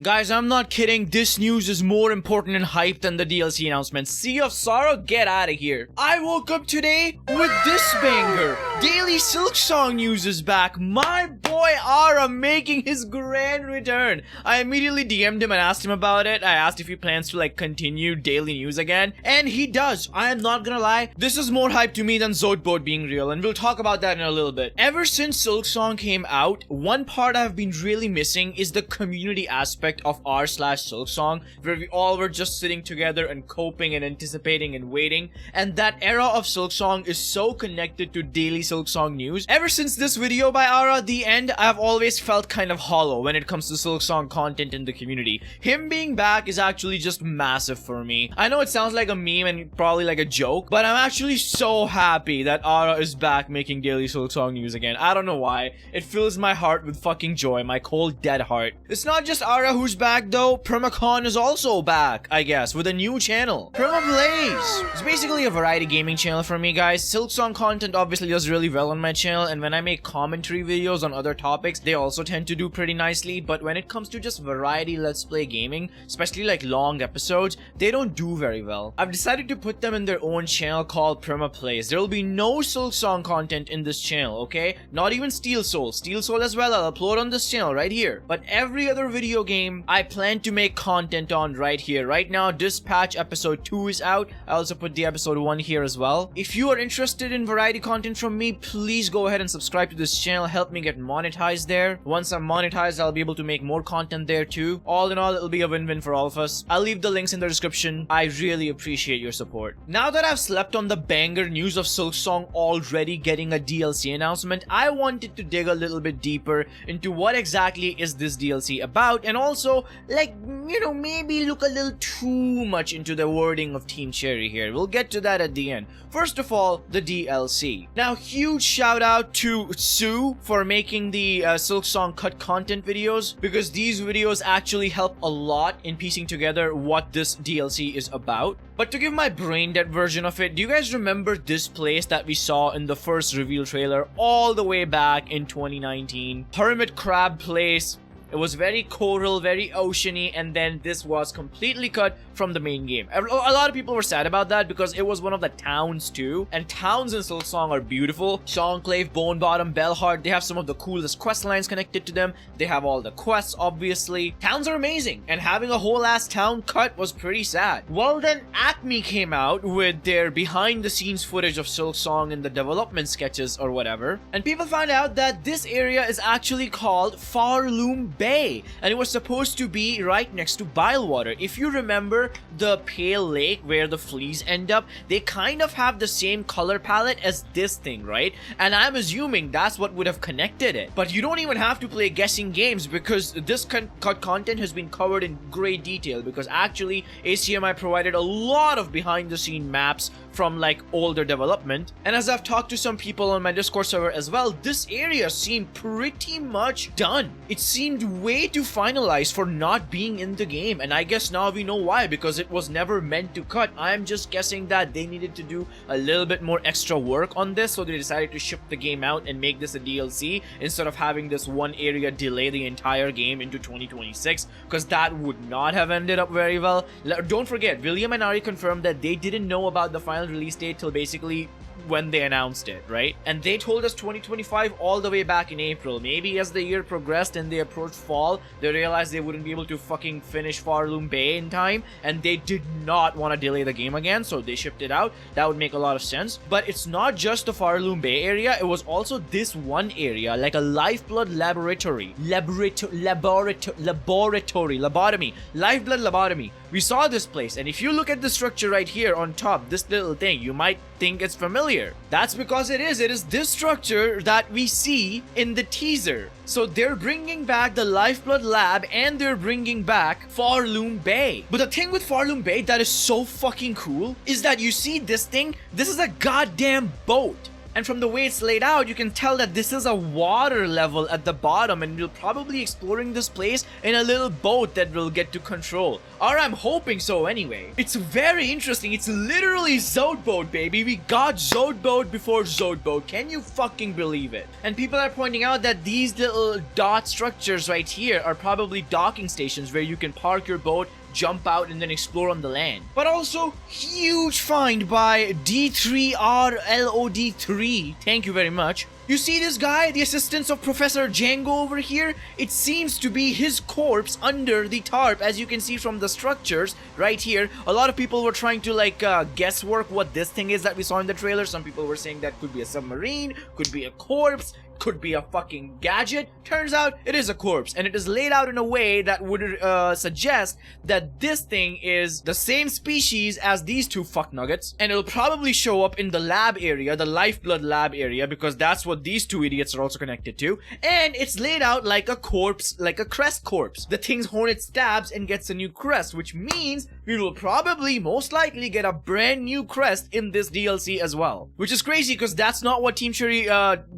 Guys, I'm not kidding, this news is more important and hype than the DLC announcement. Sea of Sorrow, get out of here. I woke up today with this banger. Daily Silksong news is back. My boy Ara making his grand return. I immediately DM'd him and asked him about it. I asked if he plans to continue daily news again. And he does. I am not gonna lie. This is more hype to me than Zodboat being real. And we'll talk about that in a little bit. Ever since Silksong came out, one part I've been really missing is the community aspect of r/Silksong, where we all were just sitting together and coping and anticipating and waiting. And that era of Silksong is so connected to daily Silksong news. Ever since this video by Ara, The End, I've always felt kind of hollow when it comes to Silksong content in the community. Him being back is actually just massive for me. I know it sounds like a meme and probably like a joke, but I'm actually so happy that Ara is back making daily Silksong news again. I don't know why. It fills my heart with fucking joy, my cold dead heart. It's not just Ara who's back though. Primacon is also back, I guess, with a new channel, Prima Plays. It's basically a variety gaming channel for me, guys. Silksong content obviously does really well on my channel, and when I make commentary videos on other topics, they also tend to do pretty nicely. But when it comes to just variety let's play gaming, especially like long episodes, they don't do very well. I've decided to put them in their own channel called Prima Plays. There will be no Silksong content in this channel, okay? Not even Steel Soul as well. I'll upload on this channel right here. But every other video game I plan to make content on right here. Right now, Dispatch episode 2 is out. I also put the episode 1 here as well. If you are interested in variety content from me, please go ahead and subscribe to this channel. Help me get monetized there. Once I'm monetized, I'll be able to make more content there too. All in all, it'll be a win-win for all of us. I'll leave the links in the description. I really appreciate your support. Now that I've slept on the banger news of Silksong already getting a DLC announcement, I wanted to dig a little bit deeper into what exactly is this DLC about, and also maybe look a little too much into the wording of Team Cherry here. We'll get to that at the end. First of all, the DLC. Now, huge shout out to Sue for making the Silksong Cut Content videos, because these videos actually help a lot in piecing together what this DLC is about. But to give my brain dead version of it, do you guys remember this place that we saw in the first reveal trailer all the way back in 2019? Hermit Crab Place. It was very coral, very oceany, and then this was completely cut from the main game. A lot of people were sad about that because it was one of the towns too, and towns in Silksong are beautiful. Shawnclave, Bone Bottom, Bellheart, they have some of the coolest quest lines connected to them. They have all the quests, obviously. Towns are amazing, and having a whole ass town cut was pretty sad. Well, then Acme came out with their behind the scenes footage of Silksong in the development sketches or whatever, and people found out that this area is actually called Farloom Bay, and it was supposed to be right next to Bylewater. If you remember the Pale Lake where the fleas end up, they kind of have the same color palette as this thing, right? And I'm assuming that's what would have connected it. But you don't even have to play guessing games, because this cut content has been covered in great detail, because actually ACMI provided a lot of behind the scene maps from older development. And as I've talked to some people on my Discord server as well, this area seemed pretty much done. It seemed way too finalized for not being in the game, and I guess now we know why, because it was never meant to cut. I'm just guessing that they needed to do a little bit more extra work on this, so they decided to ship the game out and make this a DLC instead of having this one area delay the entire game into 2026, because that would not have ended up very well. Don't forget, William and Ari confirmed that they didn't know about the final release date till basically when they announced it, right? And they told us 2025 all the way back in April. Maybe as the year progressed and they approached fall, they realized they wouldn't be able to fucking finish Farloom Bay in time, and they did not want to delay the game again, so they shipped it out. That would make a lot of sense. But it's not just the Farloom Bay area, it was also this one area, like a lifeblood laboratory. Lobotomy. Lifeblood lobotomy. We saw this place, and if you look at the structure right here on top, this little thing, you might think it's familiar. That's because it is. It is this structure that we see in the teaser. So they're bringing back the Lifeblood Lab, and they're bringing back Farloom Bay. But the thing with Farloom Bay that is so fucking cool is that you see this thing, this is a goddamn boat. And from the way it's laid out, you can tell that this is a water level at the bottom, and we'll probably exploring this place in a little boat that we'll get to control. Or I'm hoping so anyway. It's very interesting. It's literally Zode Boat, baby. We got Zode Boat before Zode Boat. Can you fucking believe it? And people are pointing out that these little dot structures right here are probably docking stations where you can park your boat, jump out, and then explore on the land. But also, huge find by D3RLOD3. Thank you very much. You see this guy, the assistant of Professor Django over here? It seems to be his corpse under the tarp, as you can see from the structures right here. A lot of people were trying to like guesswork what this thing is that we saw in the trailer. Some people were saying that could be a submarine, could be a corpse, could be a fucking gadget. Turns out it is a corpse, and it is laid out in a way that would suggest that this thing is the same species as these two fuck nuggets, and it'll probably show up in the lab area, the lifeblood lab area, because that's what these two idiots are also connected to. And it's laid out like a corpse, like a crest corpse. The thing's hornet stabs and gets a new crest, which means we will probably most likely get a brand new crest in this DLC as well, which is crazy because that's not what Team Cherry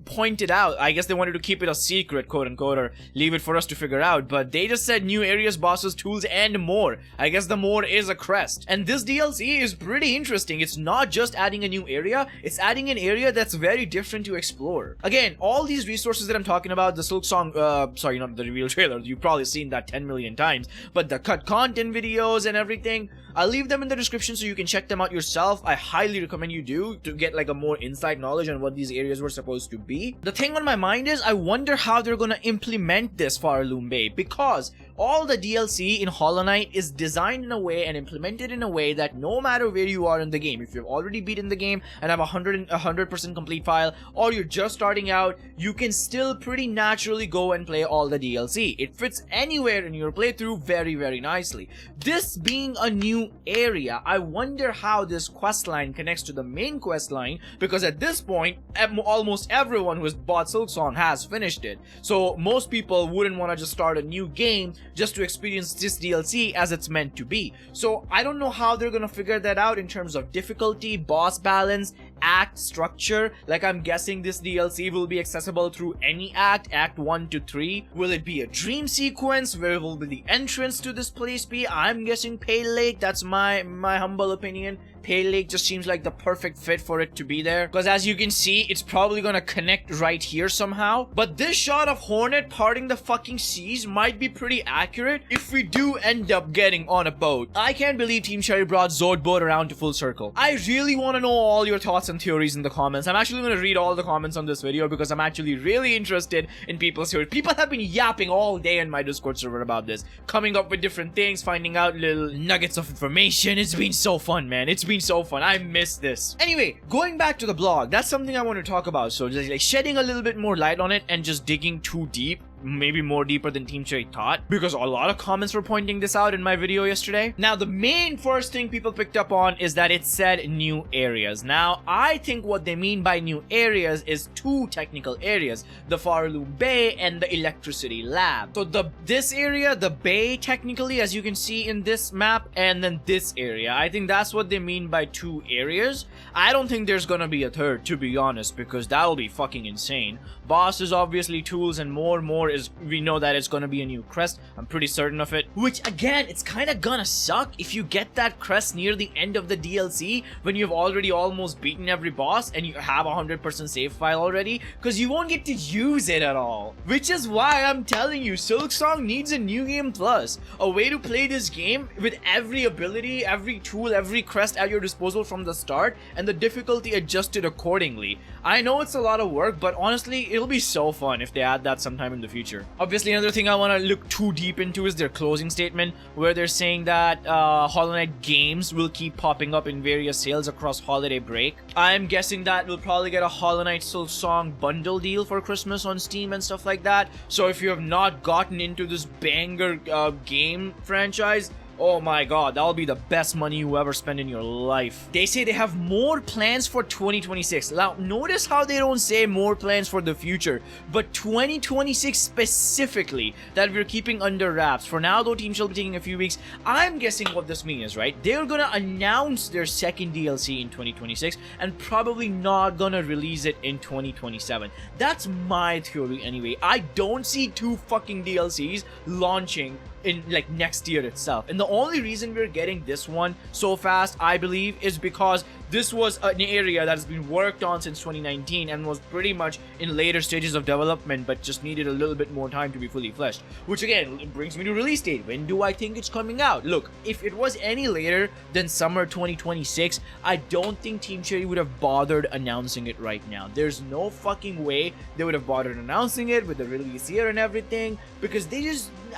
pointed out. I guess they wanted to keep it a secret, quote unquote, or leave it for us to figure out, but they just said new areas, bosses, tools, and more. I guess the more is a crest. And this DLC is pretty interesting. It's not just adding a new area, it's adding an area that's very different to explore. Again, all these resources that I'm talking about, the Silksong, sorry, not the reveal trailer, you've probably seen that 10 million times, but the cut content videos and everything, I'll leave them in the description so you can check them out yourself. I highly recommend you do, to get like a more inside knowledge on what these areas were supposed to be. The thing on my mind is, I wonder how they're gonna implement this Farloom Bay, because all the DLC in Hollow Knight is designed in a way and implemented in a way that no matter where you are in the game, if you've already beaten the game and have a 100% complete file, or you're just starting out, you can still pretty naturally go and play all the DLC. It fits anywhere in your playthrough very, very nicely. This being a new area, I wonder how this questline connects to the main questline, because at this point, almost everyone who has bought Silksong has finished it. So most people wouldn't want to just start a new game just to experience this DLC as it's meant to be. So I don't know how they're gonna figure that out in terms of difficulty, boss balance, act structure. Like, I'm guessing this DLC will be accessible through any act 1 to 3. Will it be a dream sequence? Where will the entrance to this place be? I'm guessing Pale Lake. That's my humble opinion. Pale Lake just seems like the perfect fit for it to be there, because as you can see, it's probably gonna connect right here somehow. But this shot of Hornet parting the fucking seas might be pretty accurate if we do end up getting on a boat. I can't believe Team Cherry brought Zode Boat around to full circle. I really want to know all your thoughts and theories in the comments. I'm actually going to read all the comments on this video because I'm actually really interested in people's theories. People have been yapping all day in my Discord server about this, coming up with different things, finding out little nuggets of information. It's been so fun, man. It's been so fun. I miss this. Anyway, going back to the blog, that's something I want to talk about. So just like shedding a little bit more light on it and just digging too deep, maybe more deeper than Team Cherry thought, because a lot of comments were pointing this out in my video yesterday. Now, the main first thing people picked up on is that it said new areas. Now, I think what they mean by new areas is two technical areas, the Farloom Bay and the Electricity Lab. So this area, the bay technically, as you can see in this map, and then this area. I think that's what they mean by two areas. I don't think there's gonna be a third, to be honest, because that'll be fucking insane. Bosses, obviously, tools, and more is, we know that it's gonna be a new crest. I'm pretty certain of it, which again, it's kind of gonna suck if you get that crest near the end of the DLC when you've already almost beaten every boss and you have a 100% save file already, because you won't get to use it at all. Which is why I'm telling you, Silksong needs a new game plus, a way to play this game with every ability, every tool, every crest at your disposal from the start, and the difficulty adjusted accordingly. I know it's a lot of work, but honestly, it'll be so fun if they add that sometime in the future. Obviously, another thing I want to look too deep into is their closing statement, where they're saying that Hollow Knight games will keep popping up in various sales across holiday break. I'm guessing that we'll probably get a Hollow Knight Silksong bundle deal for Christmas on Steam and stuff like that. So if you have not gotten into this banger game franchise, Oh my god, that'll be the best money you ever spend in your life. They say they have more plans for 2026. Now, notice how they don't say more plans for the future, but 2026 specifically that we're keeping under wraps. For now, though, Team shall be taking a few weeks. I'm guessing what this means, right? They're gonna announce their second DLC in 2026 and probably not gonna release it in 2027. That's my theory anyway. I don't see 2 fucking DLCs launching in like next year itself, and the only reason we're getting this one so fast, I believe, is because this was an area that has been worked on since 2019 and was pretty much in later stages of development, but just needed a little bit more time to be fully fleshed. Which again brings me to release date. When do I think it's coming out? Look, if it was any later than summer 2026, I don't think Team Cherry would have bothered announcing it right now. There's no fucking way they would have bothered announcing it with the release year and everything, because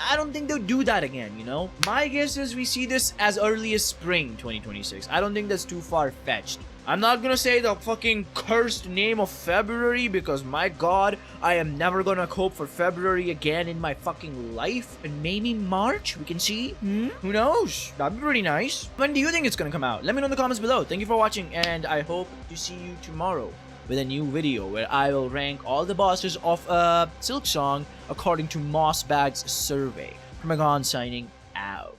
I don't think they'll do that again, you know? My guess is we see this as early as spring 2026. I don't think that's too far-fetched. I'm not gonna say the fucking cursed name of February, because my god, I am never gonna cope for February again in my fucking life. And maybe March, we can see? Who knows? That'd be pretty nice. When do you think it's gonna come out? Let me know in the comments below. Thank you for watching, and I hope to see you tomorrow with a new video where I will rank all the bosses of Silksong according to Mossbag's survey. Primacon signing out.